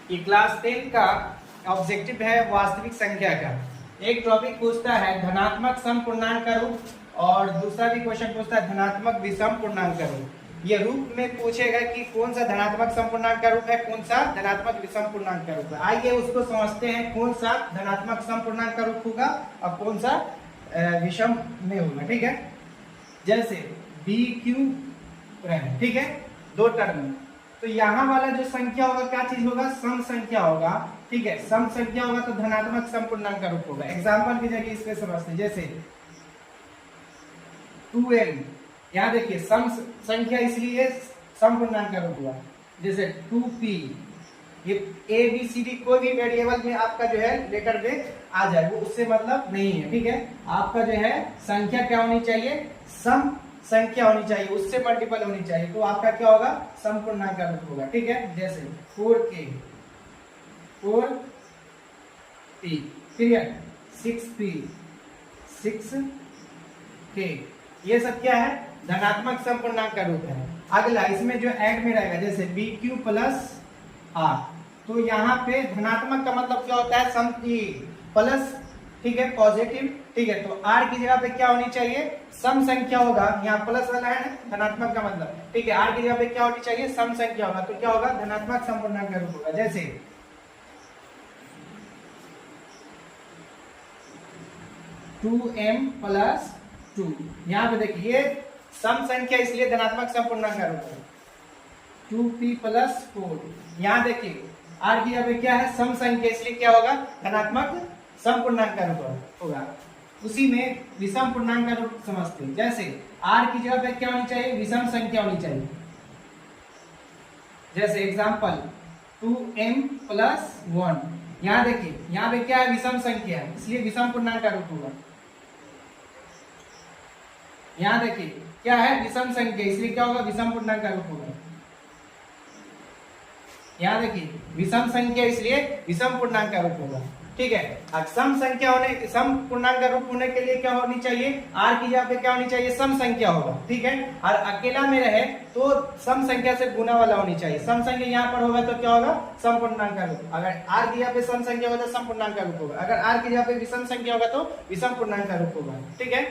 कि क्लास 10 का ऑब्जेक्टिव है वास्तविक संख्या का। एक टॉपिक पूछता है धनात्मक सम पूर्णांक का रूप और दूसरा भी क्वेश्चन पूछता है धनात्मक विषम पूर्णांक का रूप। ये रूप में पूछेगा कि कौन सा धनात्मक सम पूर्णांक का रूप है, कौन सा धनात्मक विषम पूर्णांक का रूप है। आइए उसको समझते हैं, कौन सा धनात्मक सम पूर्णांक का रूप होगा और कौन सा विषम में होगा। ठीक है, जैसे बी क्यू प्राइम, ठीक है, दो टर्म। तो यहाँ वाला जो संख्या होगा क्या चीज होगा, सम संख्या होगा। ठीक है, सम संख्या होगा तो धनात्मक सम पूर्णांक का रूप होगा। एग्जाम्पल की जगह इसमें समझते हैं, जैसे 2n, यहाँ देखिए सम संख्या इसलिए सम पूर्णांक का रूप हुआ। जैसे 2p, ये ए बी सी डी कोई भी वेरिएबल में आपका जो है लेटर में आ जाए वो उससे मतलब नहीं है। ठीक है, आपका जो है संख्या क्या होनी चाहिए, सम संख्या होनी चाहिए, उससे मल्टीपल होनी चाहिए, तो आपका क्या होगा, सम पूर्णांक का रूप होगा। ठीक है, जैसे 4k 4p, ठीक है, 6p 6k, ये सब क्या है, धनात्मक सम पूर्णांक का रूप है। अगला इसमें जो ऐड में रहेगा, जैसे bq प्लस r, तो यहाँ पे धनात्मक का मतलब क्या होता है, सम प्लस, ठीक है, पॉजिटिव। ठीक है, तो r की जगह पे क्या होनी चाहिए, सम संख्या होगा। यहाँ प्लस वाला है ना धनात्मक का मतलब, ठीक है, r की जगह पे क्या होनी चाहिए, सम संख्या होगा, तो क्या होगा, धनात्मक सम पूर्णांक का रूप होगा। जैसे 2m प्लस 2, यहाँ पे देखिए सम संख्या इसलिए धनात्मक सम पूर्णांक का रूप है। 2p प्लस 4, यहाँ देखिए r की जगह पे क्या है, सम संख्या, इसलिए क्या होगा, धनात्मक सम पूर्णांक का रूप होगा। उसी में विषम पूर्णांक का रूप समझते हैं, जैसे r की जगह पे क्या होनी चाहिए, विषम संख्या होनी चाहिए। जैसे एग्जांपल 2m प्लस 1, यहाँ देखिए यहाँ पे क्या है, विषम संख्या है, इसलिए विषम पूर्णांक का रूप होगा। यहाँ देखिए क्या है, विषम संख्या, इसलिए क्या होगा, विषम पूर्णांक का रूप होगा। यहाँ देखिए विषम संख्या, इसलिए विषम पूर्णांक का रूप होगा। ठीक है, अब सम संख्या होने, सम पूर्णांक का रूप होने के लिए क्या होनी चाहिए, r की जगह पे क्या होनी चाहिए, सम संख्या होगा। ठीक है, और अकेला में रहे तो सम संख्या से गुना वाला होनी चाहिए। सम संख्या यहाँ पर होगा तो क्या होगा, सम पूर्णांक का रूप। अगर r की जगह पे सम संख्या होगा तो सम पूर्णांक का रूप होगा। अगर r की जगह पे विषम संख्या होगा तो विषम पूर्णांक का रूप होगा। ठीक है।